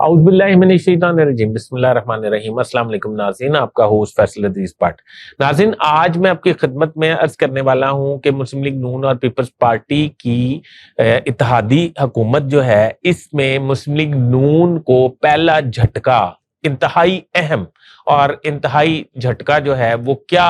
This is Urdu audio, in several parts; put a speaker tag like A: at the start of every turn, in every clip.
A: اعوذ باللہ من الشیطان الرجیم بسم اللہ الرحمن الرحیم۔ السلام علیکم ناظرین، آپ کا ہوسٹ فیصل عزیز بٹ۔ ناظرین، آج میں آپ کی خدمت میں عرض کرنے والا ہوں کہ مسلم لیگ نون اور پیپلز پارٹی کی اتحادی حکومت جو ہے، اس میں مسلم لیگ نون کو پہلا جھٹکا، انتہائی اہم اور انتہائی جھٹکا جو ہے وہ کیا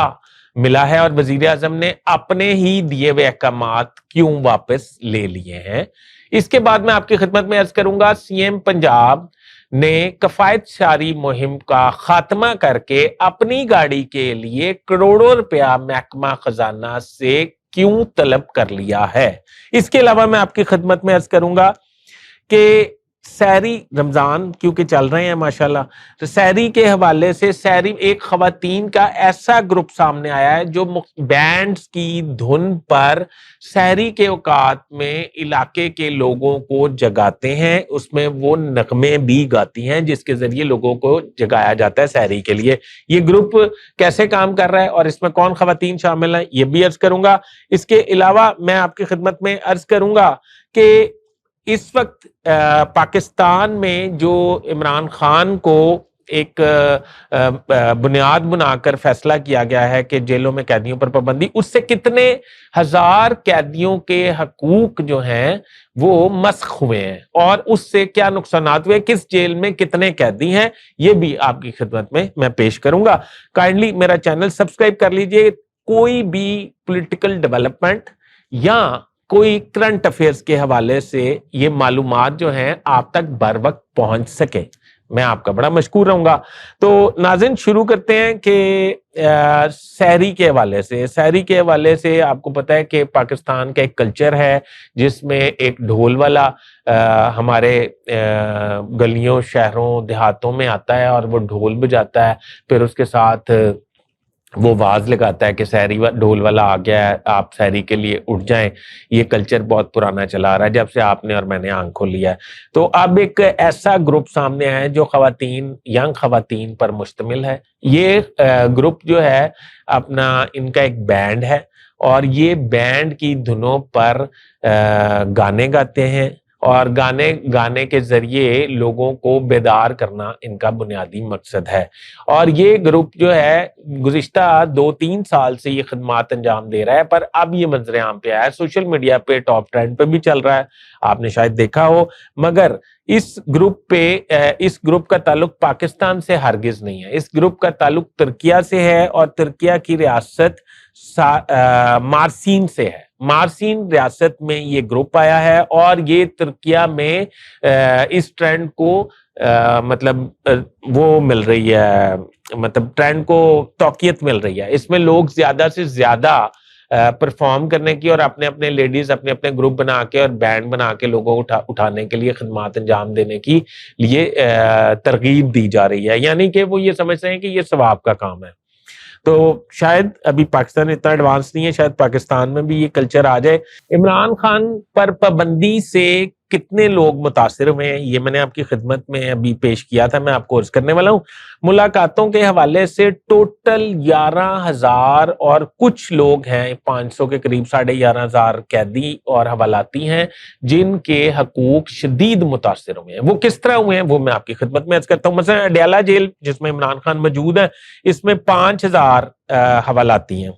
A: ملا ہے، اور وزیر اعظم نے اپنے ہی دیے ہوئے احکامات کیوں واپس لے لیے ہیں۔ اس کے بعد میں آپ کی خدمت میں عرض کروں گا، سی ایم پنجاب نے کفایت شاری مہم کا خاتمہ کر کے اپنی گاڑی کے لیے کروڑوں روپیہ محکمہ خزانہ سے کیوں طلب کر لیا ہے۔ اس کے علاوہ میں آپ کی خدمت میں عرض کروں گا کہ سحری رمضان کیونکہ چل رہے ہیں ماشاءاللہ، تو سحری کے حوالے سے سحری ایک خواتین کا ایسا گروپ سامنے آیا ہے جو بینڈز کی دھن پر سحری کے اوقات میں علاقے کے لوگوں کو جگاتے ہیں، اس میں وہ نغمے بھی گاتی ہیں جس کے ذریعے لوگوں کو جگایا جاتا ہے سحری کے لیے۔ یہ گروپ کیسے کام کر رہا ہے اور اس میں کون خواتین شامل ہیں یہ بھی عرض کروں گا۔ اس کے علاوہ میں آپ کی خدمت میں عرض کروں گا کہ اس وقت پاکستان میں جو عمران خان کو ایک بنیاد بنا کر فیصلہ کیا گیا ہے کہ جیلوں میں قیدیوں پر پابندی، اس سے کتنے ہزار قیدیوں کے حقوق جو ہیں وہ مسخ ہوئے ہیں اور اس سے کیا نقصانات ہوئے، کس جیل میں کتنے قیدی ہیں، یہ بھی آپ کی خدمت میں پیش کروں گا۔ کائنڈلی میرا چینل سبسکرائب کر لیجئے، کوئی بھی پولیٹیکل ڈیولپمنٹ یا کوئی کرنٹ افیئرز کے حوالے سے یہ معلومات جو ہیں آپ تک بر وقت پہنچ سکے، میں آپ کا بڑا مشکور رہوں گا۔ تو ناظرین شروع کرتے ہیں کہ سحری کے حوالے سے۔ سحری کے حوالے سے آپ کو پتہ ہے کہ پاکستان کا ایک کلچر ہے جس میں ایک ڈھول والا ہمارے گلیوں شہروں دیہاتوں میں آتا ہے اور وہ ڈھول بجاتا ہے، پھر اس کے ساتھ وہ آواز لگاتا ہے کہ سحری ڈھول والا آ گیا ہے، آپ سحری کے لیے اٹھ جائیں۔ یہ کلچر بہت پرانا چلا آ رہا ہے جب سے آپ نے اور میں نے آنکھ کھولی ہے۔ تو اب ایک ایسا گروپ سامنے آیا ہے جو خواتین، ینگ خواتین پر مشتمل ہے۔ یہ گروپ جو ہے اپنا، ان کا ایک بینڈ ہے اور یہ بینڈ کی دھنوں پر گانے گاتے ہیں اور گانے کے ذریعے لوگوں کو بیدار کرنا ان کا بنیادی مقصد ہے۔ اور یہ گروپ جو ہے گزشتہ 2-3 سال سے یہ خدمات انجام دے رہا ہے، پر اب یہ منظر عام پہ آیا ہے، سوشل میڈیا پہ ٹاپ ٹرینڈ پہ بھی چل رہا ہے، آپ نے شاید دیکھا ہو۔ مگر اس گروپ کا تعلق پاکستان سے ہرگز نہیں ہے، اس گروپ کا تعلق ترکیہ سے ہے اور ترکیہ کی ریاست مارسین سے ہے۔ مارسین ریاست میں یہ گروپ آیا ہے اور یہ ترکیہ میں اس ٹرینڈ کو مطلب وہ مل رہی ہے، مطلب ٹرینڈ کو توقیت مل رہی ہے۔ اس میں لوگ زیادہ سے زیادہ پرفارم کرنے کی اور اپنے اپنے لیڈیز اپنے اپنے گروپ بنا کے اور بینڈ بنا کے لوگوں کو اٹھانے کے لیے خدمات انجام دینے کی لیے ترغیب دی جا رہی ہے، یعنی کہ وہ یہ سمجھتے ہیں کہ یہ ثواب کا کام ہے۔ تو شاید ابھی پاکستان اتنا ایڈوانس نہیں ہے، شاید پاکستان میں بھی یہ کلچر آ جائے۔ عمران خان پر پابندی سے کتنے لوگ متاثر ہوئے ہیں یہ میں نے آپ کی خدمت میں ابھی پیش کیا تھا، میں آپ کو عرض کرنے والا ہوں۔ ملاقاتوں کے حوالے سے ٹوٹل 11,000 اور کچھ لوگ ہیں، 500 کے قریب، 11,500 قیدی اور حوالاتی ہیں جن کے حقوق شدید متاثر ہوئے ہیں۔ وہ کس طرح ہوئے ہیں وہ میں آپ کی خدمت میں عرض کرتا ہوں۔ مثلا اڈیالہ جیل جس میں عمران خان موجود ہیں، اس میں 5,000 حوالاتی ہیں،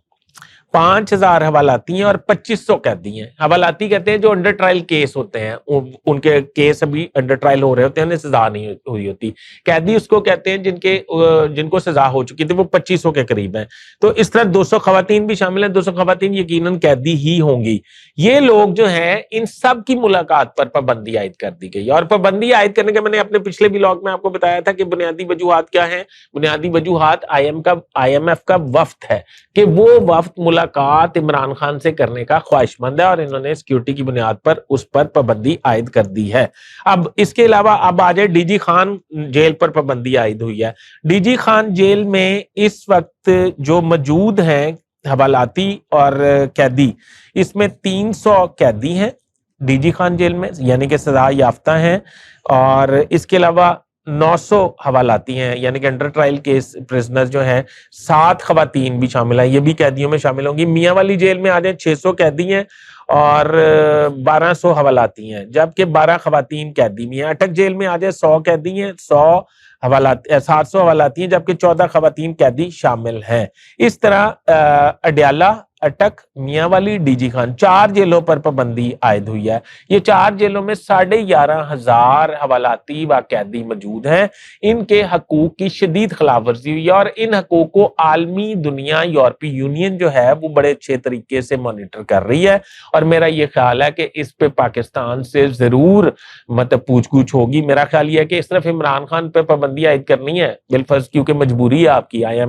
A: 5,000 حوالاتی ہیں اور 2,500 قیدی ہیں۔ حوالاتی کہتے ہیں جو انڈر ٹرائل کیس ہوتے ہیں، ان کے کیس ابھی انڈر ٹرائل ہو رہے ہوتے ہیں، انہیں سزا نہیں ہوئی ہوتی۔ قیدی اس کو کہتے ہیں جن کو سزا ہو چکی تھی، وہ 2,500 کے قریب ہیں۔ تو اس طرح 200 خواتین بھی شامل ہیں، 200 خواتین یقیناً قیدی ہی ہوں گی۔ یہ لوگ جو ہیں ان سب کی ملاقات پر پابندی عائد کر دی گئی، اور پابندی عائد کرنے کے میں نے اپنے پچھلے ولاگ میں آپ کو بتایا تھا کہ بنیادی وجوہات کیا ہیں۔ بنیادی وجوہات آئی ایم ایف کا وفد ہے کہ وہ وفد ملاقات عمران خان سے کرنے کا خواہش مند ہے اور انہوں نے سیکیورٹی کی بنیاد پر اس پر پابندی عائد کر دی ہے۔ اب اس کے علاوہ اب آ جائے ڈی جی خان جیل پر پابندی عائد ہوئی ہے۔ ڈی جی خان جیل میں اس وقت جو موجود ہیں حوالاتی اور قیدی، اس میں 300 قیدی ہیں ڈی جی خان جیل میں، یعنی کہ سزا یافتہ ہیں، اور اس کے علاوہ 900 حوالاتی ہیں، یعنی کہ انڈر ٹرائل کیس پرزنر جو ہیں، 7 خواتین بھی شامل ہیں، یہ بھی قیدیوں میں شامل ہوں گی۔ میاں والی جیل میں آ جائیں 600 قیدی ہیں اور 1200 حوالاتی ہیں، جبکہ 12 خواتین قیدی بھی ہیں۔ اٹک جیل میں آج 100 قیدی ہیں، 700 حوالاتی ہیں، جبکہ 14 خواتین قیدی شامل ہیں۔ اس طرح اڈیالہ، اٹک، میاں والی، ڈی جی خان 4 جیلوں پر پابندی عائد ہوئی ہے۔ یہ 4 جیلوں میں 11,500 حوالاتی و قیدی موجود ہیں۔ ان کے حقوق کی شدید خلاف ورزی ہوئی ہے اور ان حقوق کو عالمی دنیا، یورپی یونین جو ہے وہ بڑے اچھے طریقے سے مانیٹر کر رہی ہے، اور میرا یہ خیال ہے کہ اس پہ پاکستان سے ضرور پوچھ گچھ ہوگی۔ میرا خیال یہ ہے کہ صرف عمران خان پہ پابندی عائد کرنی ہے بالفرض، کیونکہ مجبوری ہے آپ کی، آئی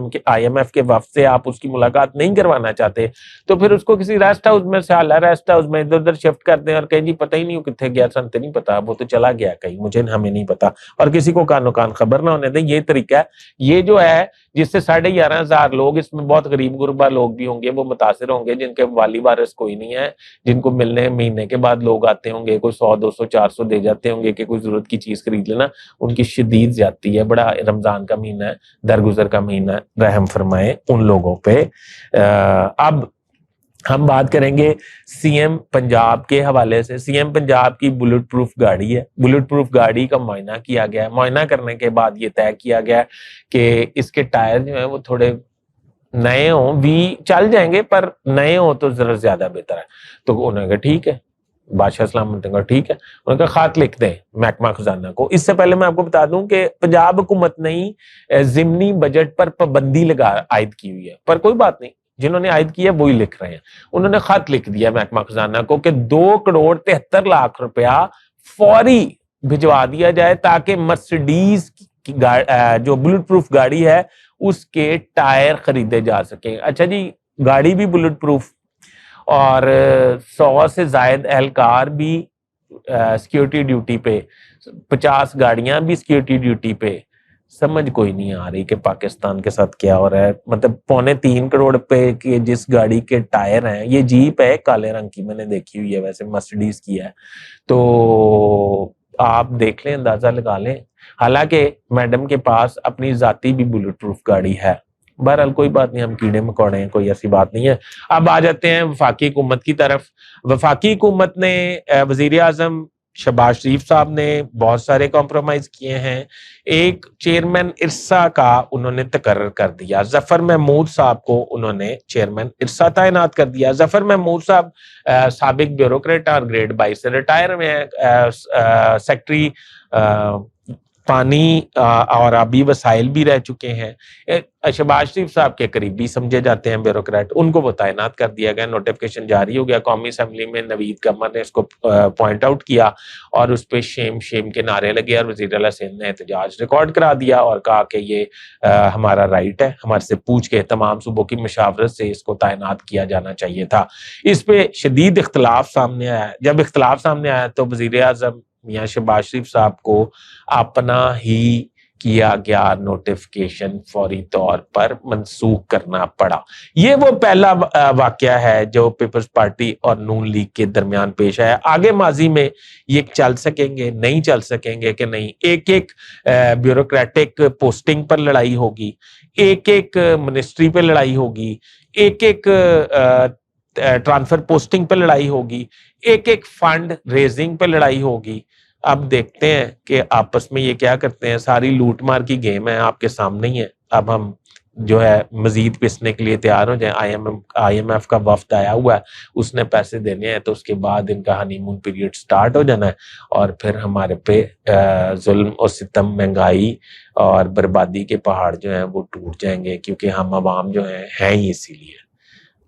A: ایم ایف کے وفد سے آپ اس کی ملاقات نہیں کروانا چاہتے، تو پھر اس کو کسی ریسٹ ہاؤس میں سالہ ریسٹ ہاؤس میں ادھر ادھر شفٹ کر دیں اور کہیں جی پتہ ہی نہیں وہ کتنے گیا، سن تو نہیں پتا، وہ تو چلا گیا کہیں، ہمیں نہیں پتا، اور کسی کو کانو کان خبر نہ ہونے دیں۔ یہ طریقہ ہے، یہ جو ہے جس سے 11,500 لوگ، اس میں بہت غریب غربا لوگ بھی ہوں گے، وہ متاثر ہوں گے، جن کے والی وارث کوئی نہیں ہے، جن کو ملنے مہینے کے بعد لوگ آتے ہوں گے، کوئی 100 200 400 دے جاتے ہوں گے کہ کوئی ضرورت کی چیز خرید لینا، ان کی شدید زیادتی ہے۔ بڑا رمضان کا مہینہ ہے، درگزر کا مہینہ ہے، رحم فرمائے ان لوگوں پہ۔ اب ہم بات کریں گے سی ایم پنجاب کے حوالے سے۔ سی ایم پنجاب کی بلٹ پروف گاڑی ہے، بلٹ پروف گاڑی کا معائنہ کیا گیا ہے، معائنہ کرنے کے بعد یہ طے کیا گیا کہ اس کے ٹائر جو ہیں وہ تھوڑے نئے ہوں، بھی چل جائیں گے پر نئے ہوں تو ذرا زیادہ بہتر ہے۔ تو انہوں نے کہا ٹھیک ہے، بادشاہ سلامت نے کہا ٹھیک ہے، انہوں نے کہا خط لکھ دیں محکمہ خزانہ کو۔ اس سے پہلے میں آپ کو بتا دوں کہ پنجاب حکومت نے ضمنی بجٹ پر پابندی عائد کی ہوئی ہے، پر کوئی بات نہیں، جنہوں نے عائد کیا وہی لکھ رہے ہیں۔ انہوں نے خط لکھ دیا محکمہ خزانہ کو کہ 2,73,00,000 روپیہ فوری بھجوا دیا جائے تاکہ مرسڈیز کی جو بلٹ پروف گاڑی ہے اس کے ٹائر خریدے جا سکیں۔ اچھا جی، گاڑی بھی بلٹ پروف اور 100 سے زائد اہلکار بھی سیکیورٹی ڈیوٹی پہ، 50 گاڑیاں بھی سیکیورٹی ڈیوٹی پہ۔ سمجھ کوئی نہیں آ رہی کہ پاکستان کے ساتھ کیا ہو رہا ہے۔ مطلب 3.25 کروڑ پہ کہ جس گاڑی کے ٹائر ہیں، یہ جیپ ہے کالے رنگ کی، میں نے دیکھی ہوئی ہے، ویسے مرسڈیز کی ہے، تو آپ دیکھ لیں، اندازہ لگا لیں۔ حالانکہ میڈم کے پاس اپنی ذاتی بھی بلٹ پروف گاڑی ہے۔ بہرحال کوئی بات نہیں، ہم کیڑے مکوڑے ہیں، کوئی ایسی بات نہیں ہے۔ اب آ جاتے ہیں وفاقی حکومت کی طرف۔ وفاقی حکومت نے وزیر اعظم شہباز شریف صاحب نے بہت سارے کمپرومائز کیے ہیں۔ ایک چیئرمین ارسا کا انہوں نے تقرر کر دیا، ظفر محمود صاحب کو انہوں نے چیئرمین ارسا تعینات کر دیا۔ ظفر محمود صاحب سابق بیوروکریٹ اور گریڈ 22 سے ریٹائر ہوئے ہیں، سیکٹری پانی اور آبی وسائل بھی رہ چکے ہیں۔ شہباز شریف صاحب کے قریبی سمجھے جاتے ہیں بیوروکریٹ، ان کو وہ تعینات کر دیا گیا، نوٹیفکیشن جاری ہو گیا۔ قومی اسمبلی میں نوید قمر نے اس کو پوائنٹ آؤٹ کیا اور اس پہ شیم شیم کے نعرے لگے، اور وزیر اعلیٰ سندھ نے احتجاج ریکارڈ کرا دیا اور کہا کہ یہ ہمارا رائٹ ہے، ہمارے سے پوچھ کے تمام صوبوں کی مشاورت سے اس کو تعینات کیا جانا چاہیے تھا۔ اس پہ شدید اختلاف سامنے آیا۔ جب اختلاف سامنے آیا تو وزیر اعظم میاں شہباز شریف صاحب کو اپنا ہی کیا گیا نوٹیفکیشن فوری طور پر منسوخ کرنا پڑا۔ یہ وہ پہلا واقعہ ہے جو پیپلز پارٹی اور نون لیگ کے درمیان پیش آیا۔ آگے ماضی میں یہ چل سکیں گے، نہیں چل سکیں گے کہ نہیں، ایک ایک بیوروکریٹک پوسٹنگ پر لڑائی ہوگی، ایک ایک منسٹری پہ لڑائی ہوگی، ایک ایک ٹرانسفر پوسٹنگ پہ لڑائی ہوگی، ایک ایک فنڈ ریزنگ پہ لڑائی ہوگی۔ اب دیکھتے ہیں کہ آپس میں یہ کیا کرتے ہیں۔ ساری لوٹ مار کی گیم ہے، آپ کے سامنے ہی ہے۔ اب ہم جو ہے مزید پسنے کے لیے تیار ہو جائیں۔ آئی ایم ایف کا وفد آیا ہوا ہے، اس نے پیسے دینے ہیں، تو اس کے بعد ان کا ہنی مون پیریڈ سٹارٹ ہو جانا ہے، اور پھر ہمارے پہ ظلم اور ستم، مہنگائی اور بربادی کے پہاڑ جو ہیں وہ ٹوٹ جائیں گے، کیونکہ ہم عوام جو ہیں ہی اسی لیے۔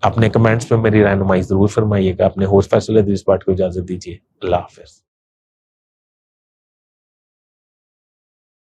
A: اپنے کمنٹس میں میری رہنمائی ضرور فرمائیے گا۔ اپنے ہوسٹ فیصل ادریس بٹ کو اجازت دیجیے۔ اللہ حافظ۔